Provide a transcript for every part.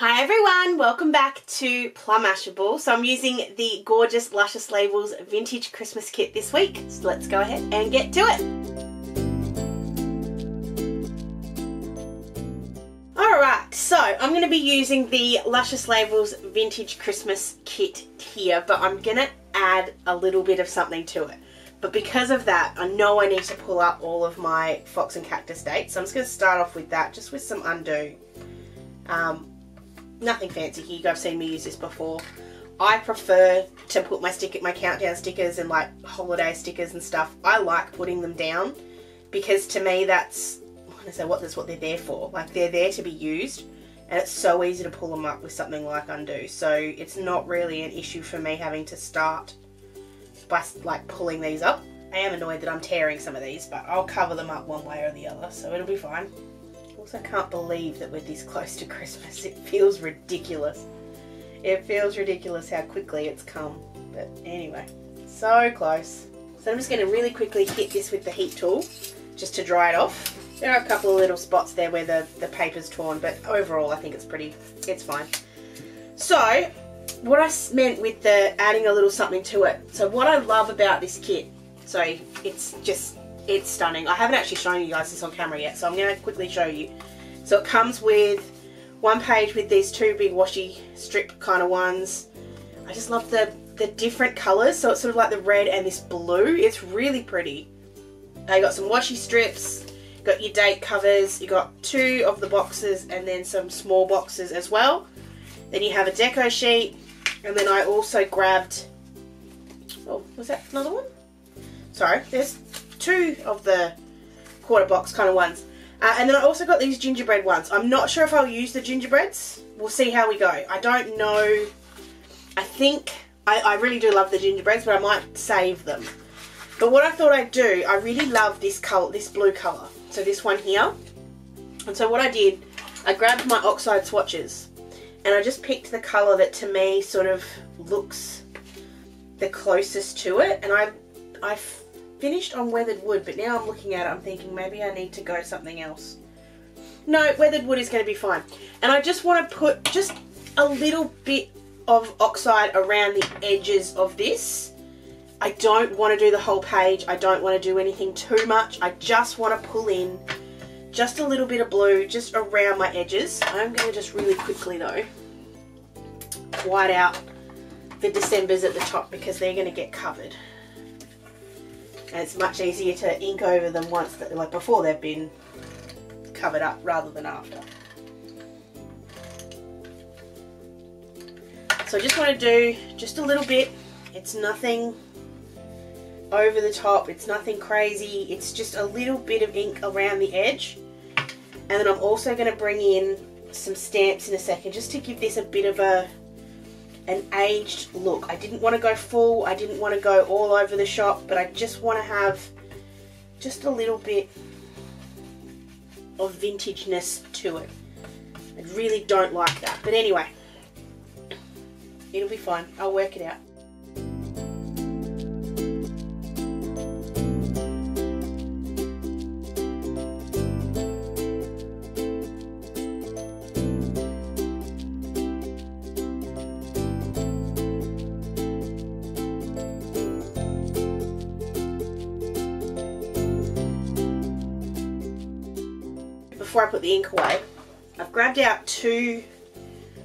Hi everyone, welcome back to Plumashable. So I'm using the gorgeous Luscious Labels Vintage Christmas Kit this week. So let's go ahead and get to it. Alright, so I'm going to be using the Luscious Labels Vintage Christmas Kit here, but I'm going to add a little bit of something to it. But because of that, I know I need to pull up all of my Fox and Cactus dates. So I'm just going to start off with that, just with some undo. Nothing fancy here, I've seen me use this before. I prefer to put my countdown stickers and like holiday stickers and stuff. I like putting them down because to me that's what they're there for. Like they're there to be used and it's so easy to pull them up with something like undo. So it's not really an issue for me having to start by like pulling these up. I am annoyed that I'm tearing some of these, but I'll cover them up one way or the other, so it'll be fine. I can't believe that we're this close to Christmas. It feels ridiculous. It feels ridiculous how quickly it's come. But anyway, so close. So I'm just going to really quickly hit this with the heat tool just to dry it off. There are a couple of little spots there where the paper's torn, but overall I think it's fine. So what I meant with the adding a little something to it. So what I love about this kit, so it's stunning. I haven't actually shown you guys this on camera yet, so I'm going to quickly show you. So it comes with one page with these two big washi strip kind of ones. I just love the different colours, so it's sort of like the red and this blue. It's really pretty. You got some washi strips, got your date covers, you got two of the boxes and then some small boxes as well. Then you have a deco sheet, and then I also grabbed, oh, was that another one? Sorry, there's two of the quarter box kind of ones. And then I also got these gingerbread ones. I'm not sure if I'll use the gingerbreads. We'll see how we go. I don't know. I think I really do love the gingerbreads, but I might save them. But what I thought I'd do, I really love this color, this blue color. So this one here. And so what I did, I grabbed my oxide swatches and I just picked the color that to me sort of looks the closest to it. And I finished on weathered wood, but now I'm looking at it, I'm thinking maybe I need to go something else. No, weathered wood is going to be fine. And I just want to put just a little bit of oxide around the edges of this. I don't want to do the whole page. I don't want to do anything too much. I just want to pull in just a little bit of blue just around my edges. I'm going to just really quickly though white out the Decembers at the top because they're going to get covered. And it's much easier to ink over them once, like before they've been covered up rather than after. So I just want to do just a little bit. It's nothing over the top, it's nothing crazy, it's just a little bit of ink around the edge. And then I'm also going to bring in some stamps in a second just to give this a bit of an aged look. I didn't want to go full, I didn't want to go all over the shop, but I just want to have just a little bit of vintageness to it. I really don't like that, but anyway, it'll be fine, I'll work it out. Before I put the ink away, I've grabbed out two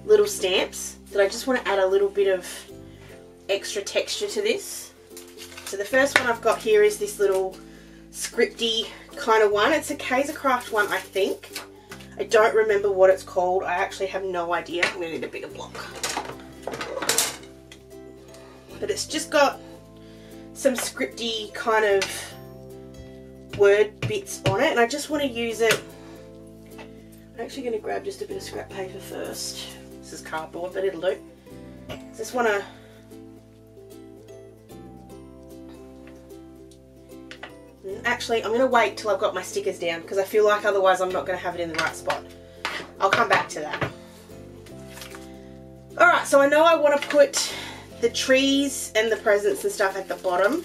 little stamps that I just want to add a little bit of extra texture to this. So the first one I've got here is this little scripty kind of one. It's a Kaisercraft one, I think. I don't remember what it's called. I actually have no idea. I'm going to need a bigger block. But it's just got some scripty kind of word bits on it, and I just want to use it. I'm actually going to grab just a bit of scrap paper first. This is cardboard, but it'll do. Just want to actually, I'm going to wait till I've got my stickers down because I feel like otherwise I'm not going to have it in the right spot. I'll come back to that. Alright, so I know I want to put the trees and the presents and stuff at the bottom,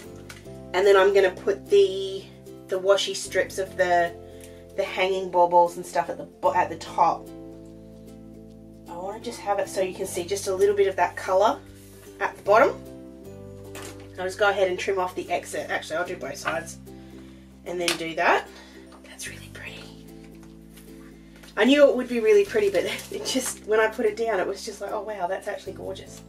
and then I'm going to put the washi strips of the hanging baubles and stuff at the top. I want just have it so you can see just a little bit of that colour at the bottom. I'll just go ahead and trim off the excess. Actually, I'll do both sides and then do that. That's really pretty. I knew it would be really pretty, but it just, when I put it down, it was just like, oh wow, that's actually gorgeous.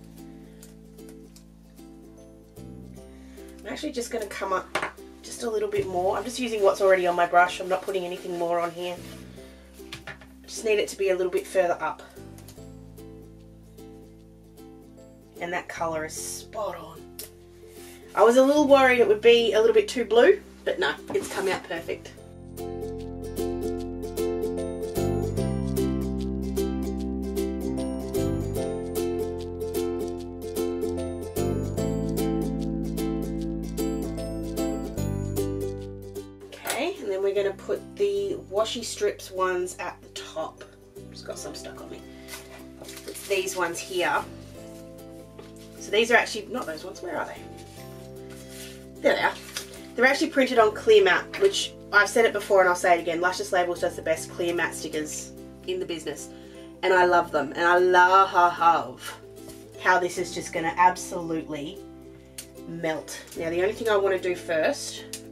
I'm actually just going to come up just a little bit more. I'm just using what's already on my brush. I'm not putting anything more on here. Just need it to be a little bit further up. And that colour is spot on. I was a little worried it would be a little bit too blue, but no, it's come out perfect. Okay, and then we're going to put the washi strips ones at the top. Just got some stuck on me. It's these ones here. So these are actually, not those ones, where are they? There they are. They're actually printed on clear matte, which I've said it before and I'll say it again. Luscious Labels does the best clear matte stickers in the business. And I love them. And I love how this is just going to absolutely melt. Now the only thing I want to do first,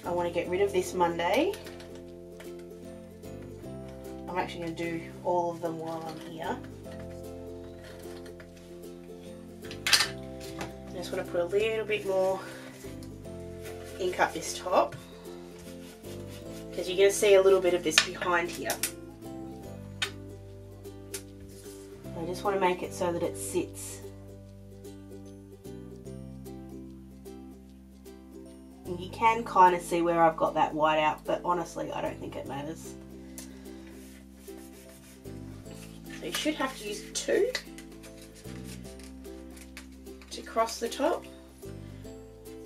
I want to get rid of this Monday. I'm actually going to do all of them while I'm here. I just want to put a little bit more ink up this top because you're going to see a little bit of this behind here. I just want to make it so that it sits. And you can kind of see where I've got that white out, but honestly I don't think it matters. So you should have to use 2 to cross the top,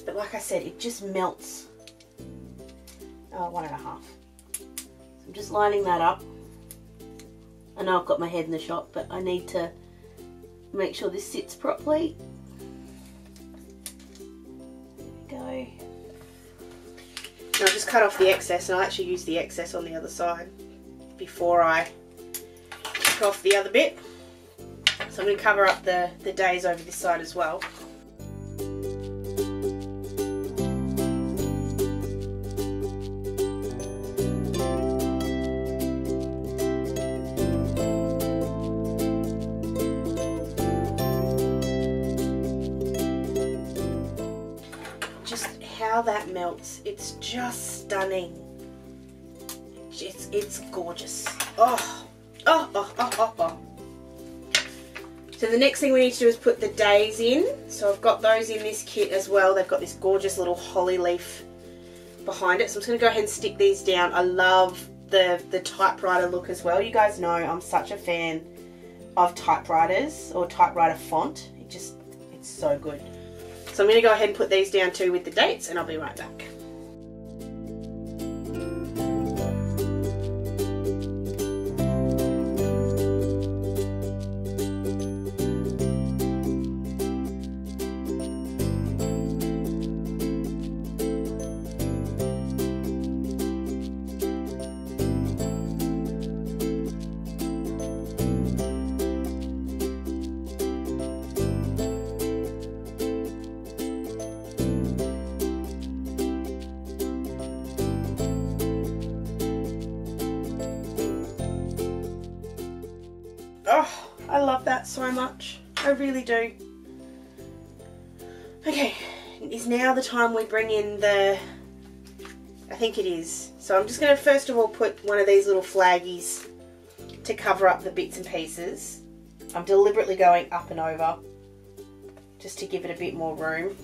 but like I said, it just melts. 1.5. So I'm just lining that up. I know I've got my head in the shot, but I need to make sure this sits properly. There we go. And I'll just cut off the excess, and I'll actually use the excess on the other side before I take off the other bit. So I'm going to cover up the days over this side as well. Just how that melts, it's just stunning. It's gorgeous. Oh, oh, oh, oh, oh, oh. So the next thing we need to do is put the days in. So I've got those in this kit as well. They've got this gorgeous little holly leaf behind it. So I'm just going to go ahead and stick these down. I love the typewriter look as well. You guys know I'm such a fan of typewriters or typewriter font. It's so good. So I'm going to go ahead and put these down too with the dates, and I'll be right back. Oh, I love that so much. I really do. Okay, is now the time we bring in the, I think it is. So I'm just going to first of all put one of these little flaggies to cover up the bits and pieces. I'm deliberately going up and over just to give it a bit more room.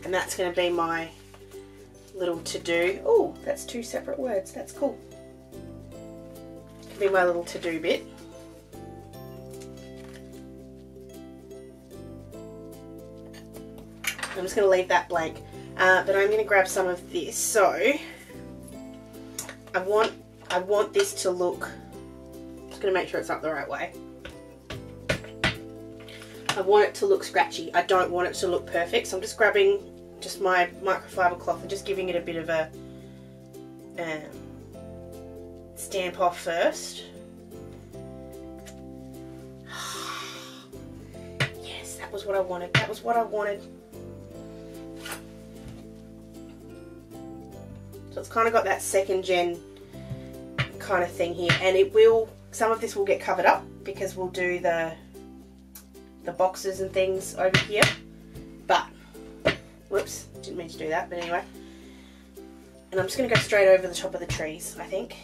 And that's going to be my little to-do. Oh, that's 2 separate words. That's cool. Can be my little to-do bit. I'm just going to leave that blank, but I'm going to grab some of this. So I want this to look, I'm just going to make sure it's up the right way. I want it to look scratchy. I don't want it to look perfect. So I'm just grabbing just my microfiber cloth and just giving it a bit of a stamp off first. That was what I wanted. That was what I wanted. So it's kind of got that second gen kind of thing here, and it will, some of this will get covered up because we'll do the boxes and things over here. But whoops, didn't mean to do that, but anyway. And I'm just going to go straight over the top of the trees, I think.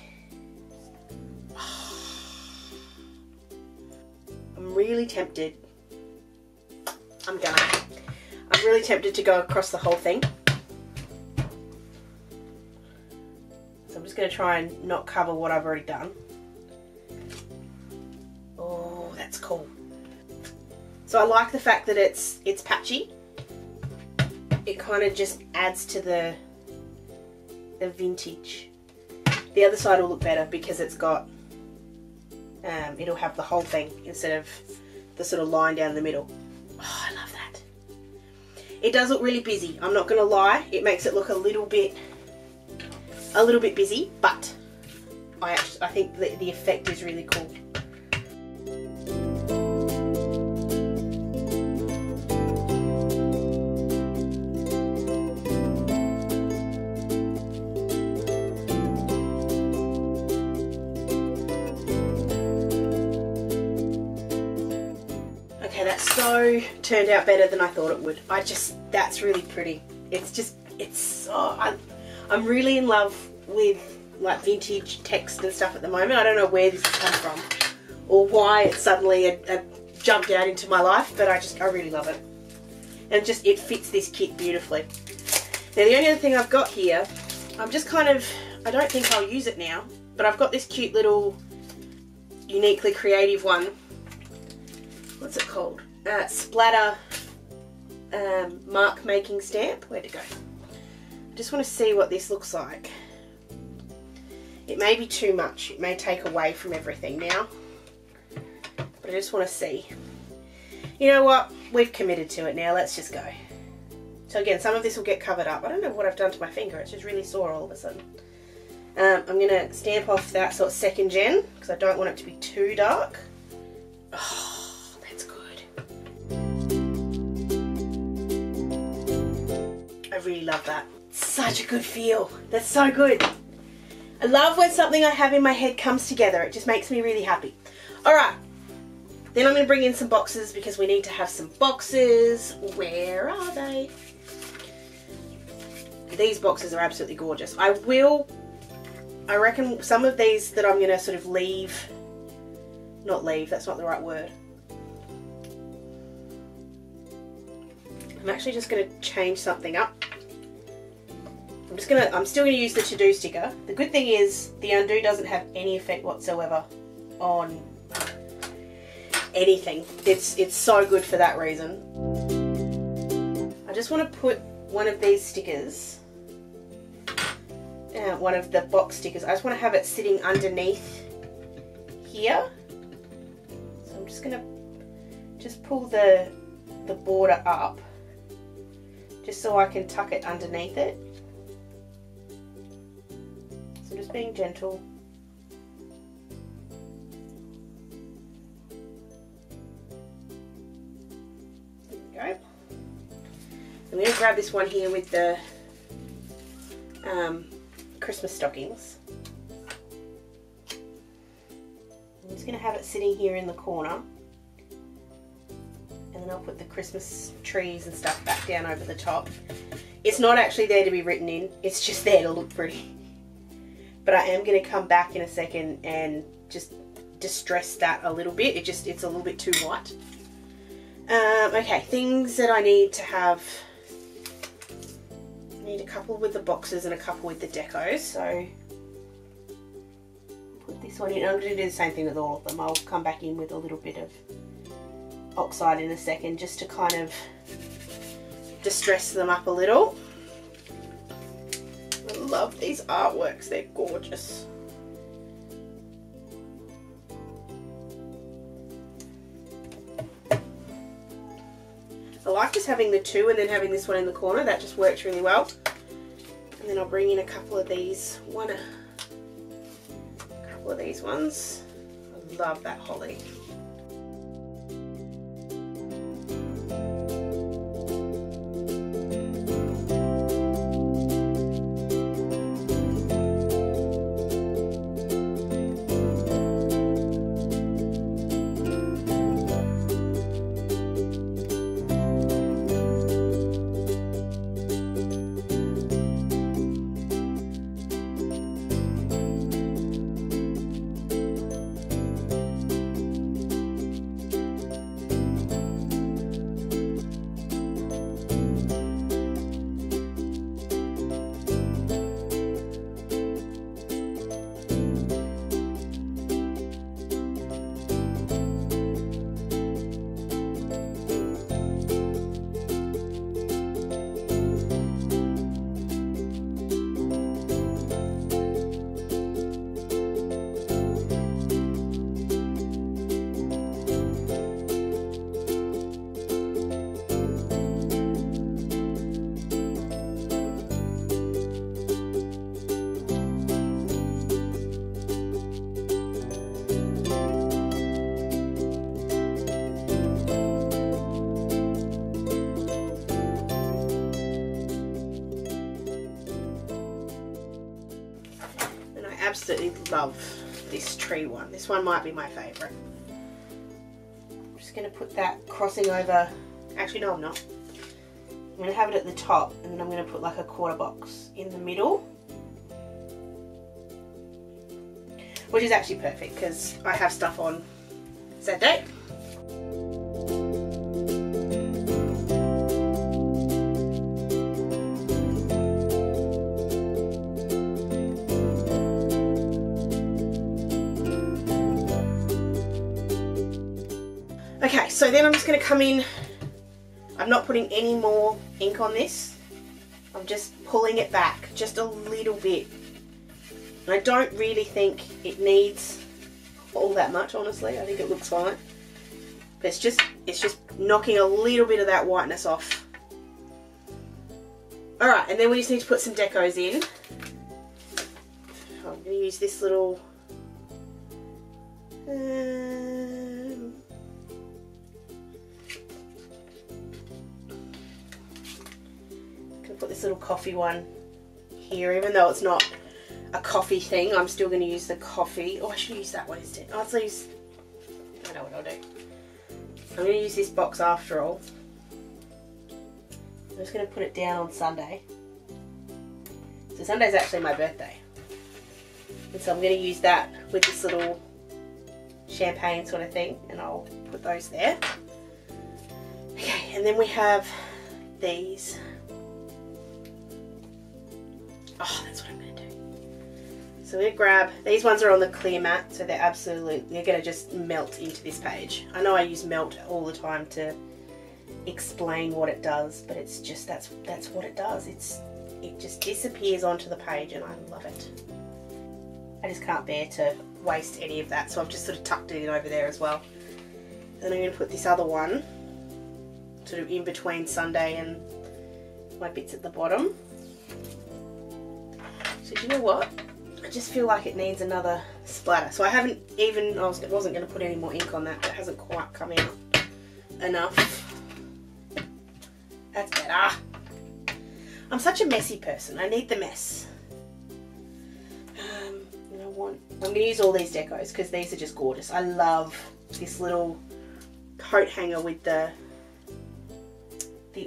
I'm really tempted. I'm really tempted to go across the whole thing. So I'm just going to try and not cover what I've already done. Oh, that's cool. So I like the fact that it's patchy. It kind of just adds to the vintage. The other side will look better because it's got, it'll have the whole thing instead of the sort of line down the middle. Oh, I love that. It does look really busy, I'm not going to lie. It makes it look a little bit busy, but I think the effect is really cool. So turned out better than I thought it would. That's really pretty. I'm really in love with like vintage text and stuff at the moment. I don't know where this has come from or why it suddenly jumped out into my life, but I really love it. And it fits this kit beautifully. Now the only other thing I've got here, I don't think I'll use it now, but I've got this cute little Uniquely Creative one. What's it called? Splatter mark making stamp. Where'd it go? I just want to see what this looks like. It may be too much. It may take away from everything now. But I just want to see. You know what? We've committed to it now. Let's just go. So again, some of this will get covered up. I don't know what I've done to my finger. It's just really sore all of a sudden. I'm going to stamp off that so it's second gen because I don't want it to be too dark. Oh. I really love that. Such a good feel. That's so good. I love when something I have in my head comes together. It just makes me really happy. Alright. Then I'm going to bring in some boxes because we need to have some boxes. Where are they? These boxes are absolutely gorgeous. I reckon some of these that I'm going to sort of leave. Not leave, that's not the right word. I'm actually just going to change something up. I'm still going to use the to-do sticker. The good thing is the undo doesn't have any effect whatsoever on anything. It's so good for that reason. I just want to put one of these stickers, one of the box stickers, I just want to have it sitting underneath here. So I'm just going to pull the border up just so I can tuck it underneath it. So just being gentle. There we go. I'm going to grab this one here with the Christmas stockings. I'm just going to have it sitting here in the corner. And then I'll put the Christmas trees and stuff back down over the top. It's not actually there to be written in, it's just there to look pretty. But I am going to come back in a second and just distress that a little bit. It's a little bit too white. Okay, things that I need to have. I need a couple with the boxes and a couple with the decos. So put this one in. I'm going to do the same thing with all of them. I'll come back in with a little bit of oxide in a second just to kind of distress them up a little. I love these artworks, they're gorgeous. I like just having the two and then having this one in the corner, that just works really well. And then I'll bring in a couple of these, a couple of these ones. I love that holly. absolutely love this tree one. This one might be my favourite. I'm just going to put that crossing over. Actually, no, I'm not. I'm going to have it at the top, and then I'm going to put like a quarter box in the middle. Which is actually perfect because I have stuff on Saturday. Okay, so then I'm just going to come in. I'm not putting any more ink on this. I'm just pulling it back just a little bit. And I don't really think it needs all that much, honestly. I think it looks fine. But it's just knocking a little bit of that whiteness off. Alright, and then we just need to put some decos in. I'm going to use this little... put this little coffee one here, even though it's not a coffee thing. I'm still going to use the coffee. Oh, I should use that one instead. Oh, let's use... I know what I'll do. I'm going to use this box after all. I'm just going to put it down on Sunday. So Sunday's actually my birthday. And so I'm going to use that with this little champagne sort of thing, and I'll put those there. Okay, and then we have these. Oh, that's what I'm going to do. So we're going to grab, these ones are on the clear mat, so they're going to just melt into this page. I know I use melt all the time to explain what it does, but it's just, that's what it does. It just disappears onto the page, and I love it. I just can't bear to waste any of that, so I've just sort of tucked it in over there as well. Then I'm going to put this other one sort of in between Sunday and my bits at the bottom. So do you know what? I just feel like it needs another splatter. So I haven't even, I wasn't going to put any more ink on that, but it hasn't quite come out enough. That's better. I'm such a messy person. I need the mess. I'm going to use all these decos because these are just gorgeous. I love this little coat hanger with the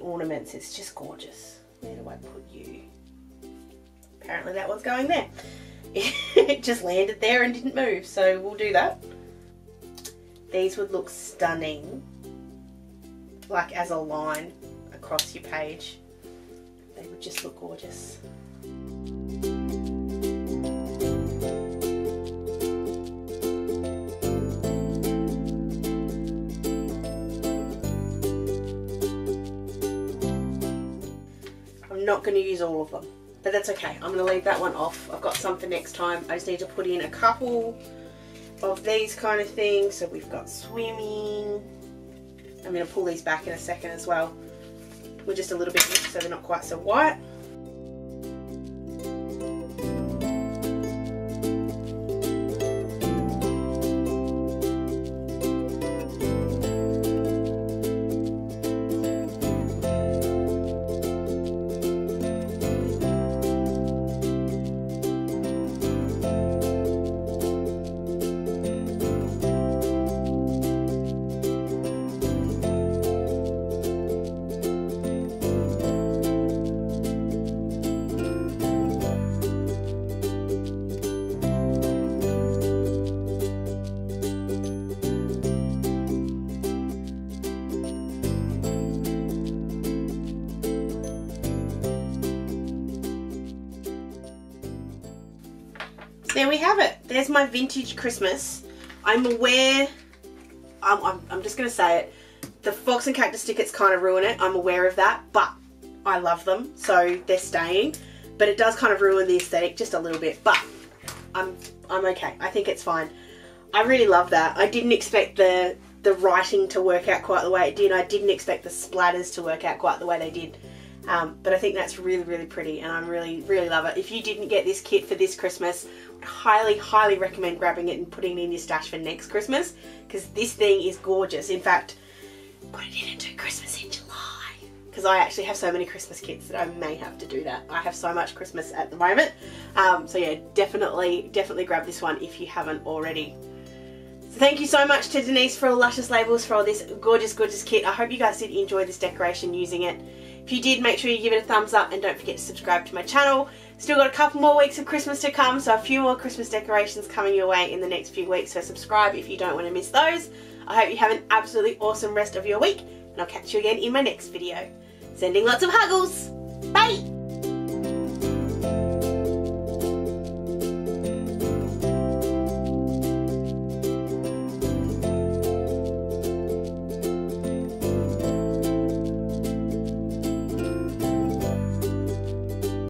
ornaments. It's just gorgeous. Where do I put you? Apparently that one's going there. It just landed there and didn't move, so we'll do that. These would look stunning, like as a line across your page. They would just look gorgeous. I'm not going to use all of them, but that's okay. I'm going to leave that one off. I've got some for next time. I just need to put in a couple of these kind of things. So we've got swimming. I'm going to pull these back in a second as well. We're just a little bit mixed, so they're not quite so white. There we have it. There's my vintage Christmas. I'm aware, I'm just going to say it, the Fox and Cactus stickers kind of ruin it. I'm aware of that, but I love them, so they're staying. But it does kind of ruin the aesthetic just a little bit, but I'm okay. I think it's fine. I really love that. I didn't expect the writing to work out quite the way it did. I didn't expect the splatters to work out quite the way they did. But I think that's really, really pretty, and I really, really love it. If you didn't get this kit for this Christmas, I would highly, highly recommend grabbing it and putting it in your stash for next Christmas, because this thing is gorgeous. In fact, put it in and do Christmas in July, because I actually have so many Christmas kits that I may have to do that. I have so much Christmas at the moment. So yeah, definitely grab this one if you haven't already. So thank you so much to Denise for Luscious Labels for all this gorgeous kit. I hope you guys did enjoy this decoration using it. If you did, make sure you give it a thumbs up and don't forget to subscribe to my channel. Still got a couple more weeks of Christmas to come, so a few more Christmas decorations coming your way in the next few weeks, so subscribe if you don't want to miss those. I hope you have an absolutely awesome rest of your week, and I'll catch you again in my next video. Sending lots of huggles. Bye!